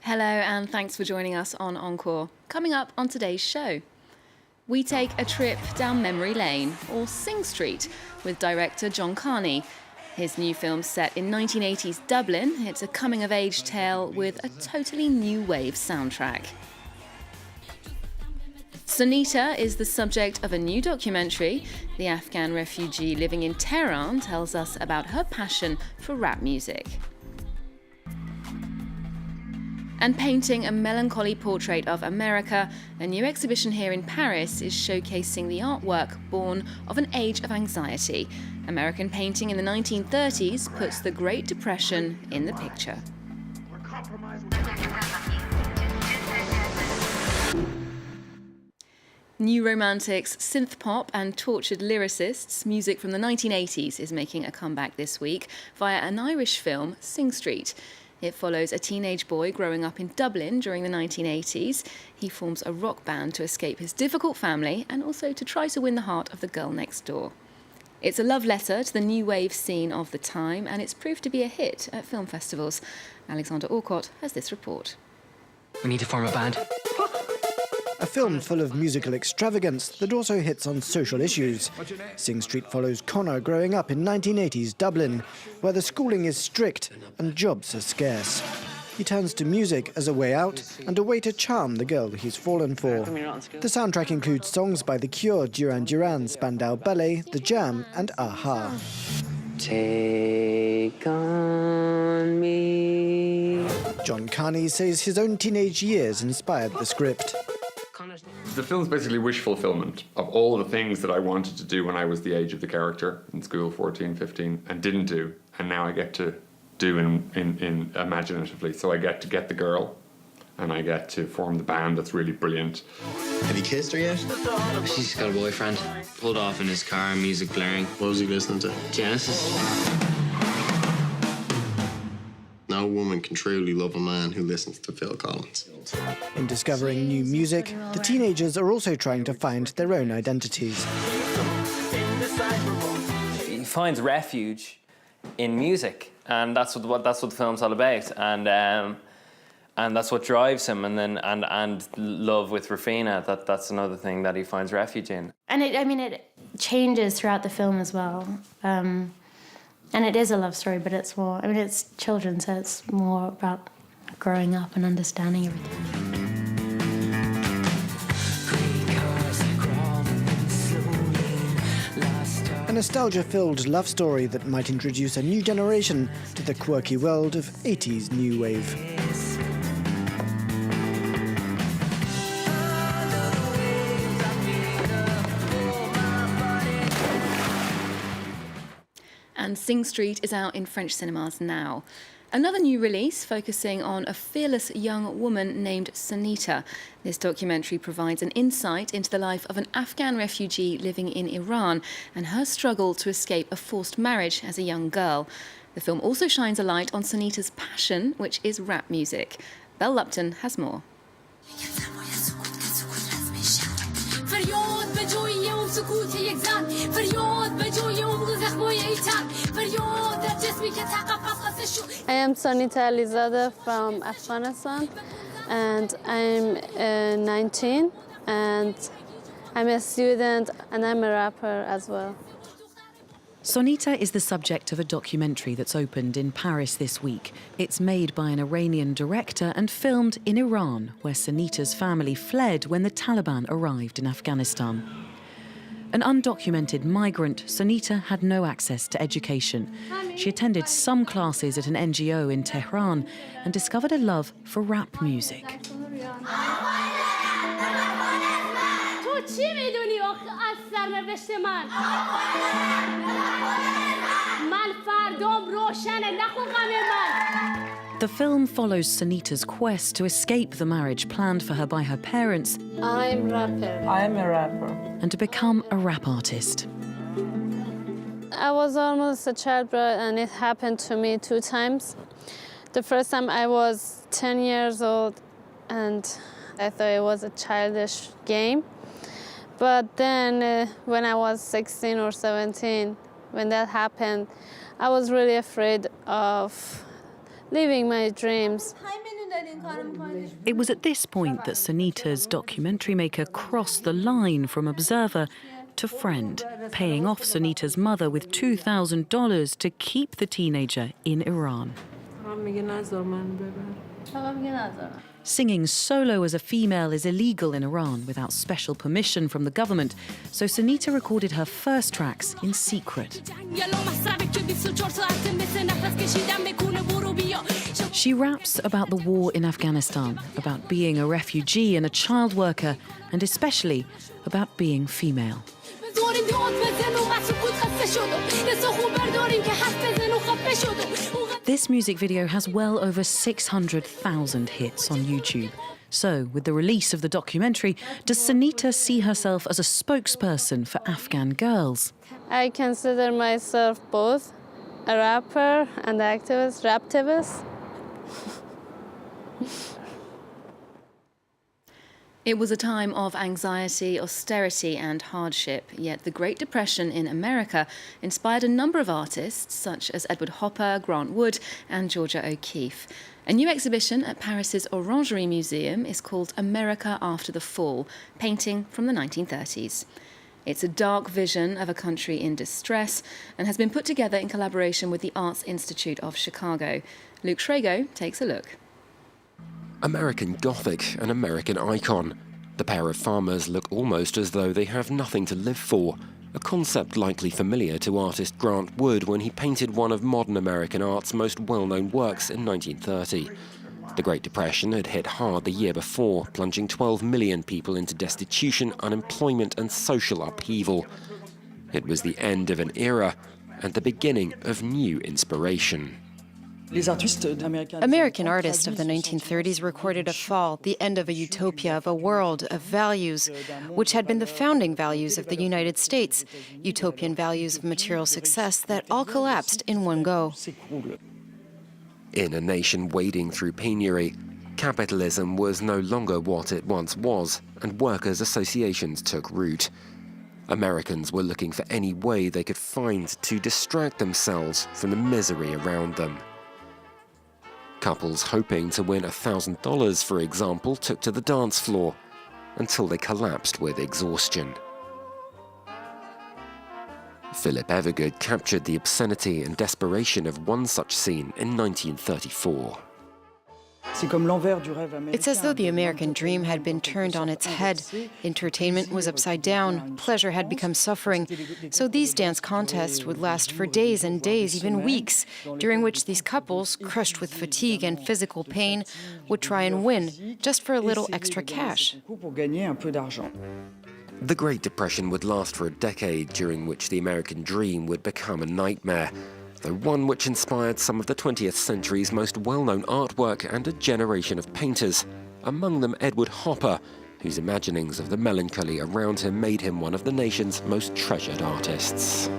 Hello and thanks for joining us on Encore. Coming up on today's show, we take a trip down memory lane, or Sing Street, with director John Carney. His new film set in 1980s Dublin, it's a coming-of-age tale with a totally new wave soundtrack. Sunita is the subject of a new documentary. The Afghan refugee living in Tehran tells us about her passion for rap music. And painting a melancholy portrait of America, a new exhibition here in Paris is showcasing the artwork born of an age of anxiety. American painting in the 1930s puts the Great Depression in the picture. New romantics, synth pop and tortured lyricists, music from the 1980s is making a comeback this week via an Irish film, Sing Street. It follows a teenage boy growing up in Dublin during the 1980s. He forms a rock band to escape his difficult family and also to try to win the heart of the girl next door. It's a love letter to the new wave scene of the time, and it's proved to be a hit at film festivals. Alexander Orcott has this report. We need to form a band. A film full of musical extravagance that also hits on social issues. Sing Street follows Connor growing up in 1980s Dublin, where the schooling is strict and jobs are scarce. He turns to music as a way out and a way to charm the girl he's fallen for. The soundtrack includes songs by The Cure, Duran Duran, Spandau Ballet, The Jam and a-ha. Take on me. John Carney says his own teenage years inspired the script. The film's basically wish fulfillment of all the things that I wanted to do when I was the age of the character in school, 14, 15, and didn't do, and now I get to do in imaginatively. So I get to get the girl, and I get to form the band that's really brilliant. Have you kissed her yet? She's got a boyfriend. Pulled off in his car, music blaring. What was he listening to? Genesis. No woman can truly love a man who listens to Phil Collins. In discovering new music, the teenagers are also trying to find their own identities. He finds refuge in music, and that's what the film's all about. And that's what drives him. And love with Rafina. That's another thing that he finds refuge in. And it changes throughout the film as well. And it is a love story, but it's more, it's children, so it's more about growing up and understanding everything. A nostalgia-filled love story that might introduce a new generation to the quirky world of 80s new wave. And Sing Street is out in French cinemas now. Another new release focusing on a fearless young woman named Sonita. This documentary provides an insight into the life of an Afghan refugee living in Iran and her struggle to escape a forced marriage as a young girl. The film also shines a light on Sonita's passion, which is rap music. Belle Lupton has more. I am Sonita Alizadeh from Afghanistan, and I'm 19, and I'm a student, and I'm a rapper as well. Sonita is the subject of a documentary that's opened in Paris this week. It's made by an Iranian director and filmed in Iran, where Sonita's family fled when the Taliban arrived in Afghanistan. An undocumented migrant, Sonita had no access to education. She attended some classes at an NGO in Tehran and discovered a love for rap music. The film follows Sonita's quest to escape the marriage planned for her by her parents. I'm rapper. I am a rapper. And to become a rap artist. I was almost a child bride, and it happened to me 2 times. The first time I was 10 years old, and I thought it was a childish game. But then when I was 16 or 17, when that happened, I was really afraid of living my dreams. It was at this point that Sunita's documentary maker crossed the line from observer to friend, paying off Sunita's mother with $2,000 to keep the teenager in Iran. Singing solo as a female is illegal in Iran without special permission from the government, so Sunita recorded her first tracks in secret. She raps about the war in Afghanistan, about being a refugee and a child worker, and especially about being female. This music video has well over 600,000 hits on YouTube. So, with the release of the documentary, does Sunita see herself as a spokesperson for Afghan girls? I consider myself both a rapper and activist, raptivist. It was a time of anxiety, austerity and hardship, yet the Great Depression in America inspired a number of artists such as Edward Hopper, Grant Wood and Georgia O'Keeffe. A new exhibition at Paris's Orangerie Museum is called America After the Fall, painting from the 1930s. It's a dark vision of a country in distress and has been put together in collaboration with the Arts Institute of Chicago. Luke Schrago takes a look. American Gothic, an American icon. The pair of farmers look almost as though they have nothing to live for, a concept likely familiar to artist Grant Wood when he painted one of modern American art's most well-known works in 1930. The Great Depression had hit hard the year before, plunging 12 million people into destitution, unemployment and social upheaval. It was the end of an era and the beginning of new inspiration. American artists of the 1930s recorded a fall, the end of a utopia, of a world of values, which had been the founding values of the United States, utopian values of material success that all collapsed in one go. In a nation wading through penury, capitalism was no longer what it once was, and workers' associations took root. Americans were looking for any way they could find to distract themselves from the misery around them. Couples hoping to win $1,000, for example, took to the dance floor until they collapsed with exhaustion. Philip Evergood captured the obscenity and desperation of one such scene in 1934. It's as though the American dream had been turned on its head. Entertainment was upside down, pleasure had become suffering. So these dance contests would last for days and days, even weeks, during which these couples, crushed with fatigue and physical pain, would try and win, just for a little extra cash. The Great Depression would last for a decade, during which the American dream would become a nightmare, though one which inspired some of the 20th century's most well-known artwork and a generation of painters, among them Edward Hopper, whose imaginings of the melancholy around him made him one of the nation's most treasured artists.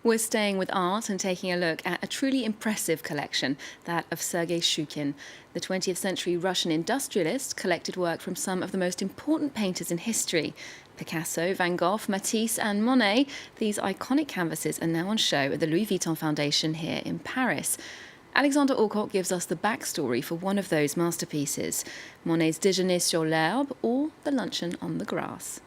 We're staying with art and taking a look at a truly impressive collection, that of Sergei Shukin. The 20th century Russian industrialist collected work from some of the most important painters in history. Picasso, Van Gogh, Matisse and Monet. These iconic canvases are now on show at the Louis Vuitton Foundation here in Paris. Alexander Alcock gives us the backstory for one of those masterpieces, Monet's Déjeuner sur l'herbe or The Luncheon on the Grass.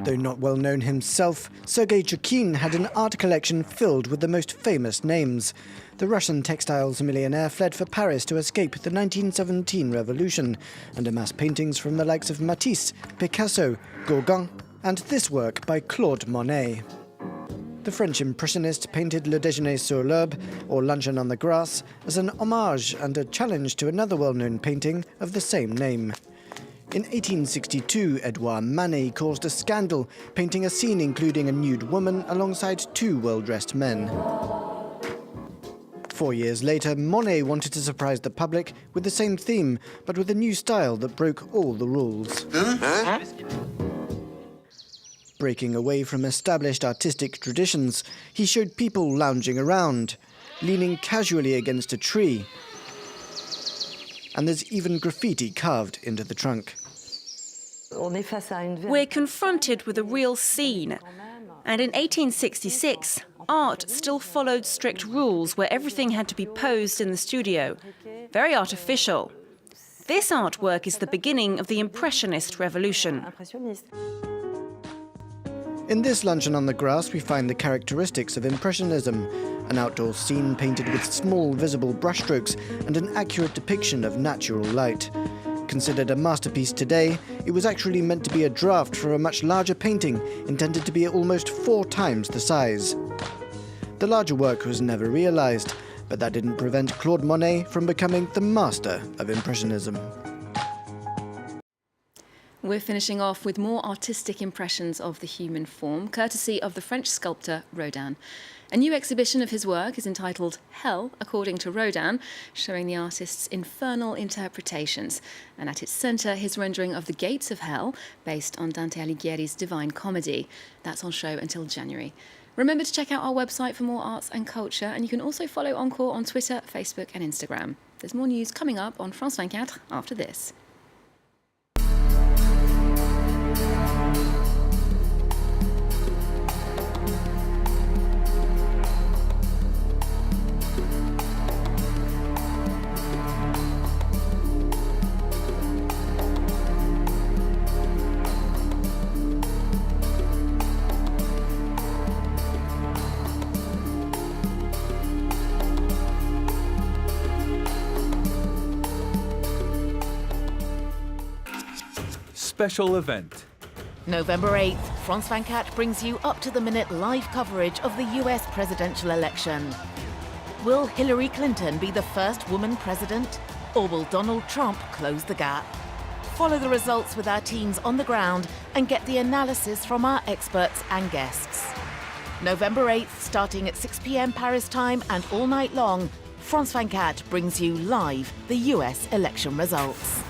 Though not well known himself, Sergei Shukin had an art collection filled with the most famous names. The Russian textiles millionaire fled for Paris to escape the 1917 revolution and amassed paintings from the likes of Matisse, Picasso, Gauguin, and this work by Claude Monet. The French impressionist painted Le Déjeuner sur l'herbe, or Luncheon on the Grass, as an homage and a challenge to another well-known painting of the same name. In 1862, Edouard Manet caused a scandal, painting a scene including a nude woman alongside two well-dressed men. 4 years later, Monet wanted to surprise the public with the same theme, but with a new style that broke all the rules. Breaking away from established artistic traditions, he showed people lounging around, leaning casually against a tree. And there's even graffiti carved into the trunk. We're confronted with a real scene. And in 1866, art still followed strict rules where everything had to be posed in the studio. Very artificial. This artwork is the beginning of the Impressionist revolution. In this luncheon on the grass, we find the characteristics of Impressionism, an outdoor scene painted with small visible brushstrokes and an accurate depiction of natural light. Considered a masterpiece today, it was actually meant to be a draft for a much larger painting, intended to be almost 4 times the size. The larger work was never realized, but that didn't prevent Claude Monet from becoming the master of Impressionism. We're finishing off with more artistic impressions of the human form, courtesy of the French sculptor Rodin. A new exhibition of his work is entitled Hell, according to Rodin, showing the artist's infernal interpretations. And at its centre, his rendering of the Gates of Hell, based on Dante Alighieri's Divine Comedy. That's on show until January. Remember to check out our website for more arts and culture, and you can also follow Encore on Twitter, Facebook and Instagram. There's more news coming up on France 24 after this. Special event. November 8th, France 24 brings you up-to-the-minute live coverage of the US presidential election. Will Hillary Clinton be the first woman president, or will Donald Trump close the gap? Follow the results with our teams on the ground and get the analysis from our experts and guests. November 8th, starting at 6 p.m. Paris time and all night long, France 24 brings you live the US election results.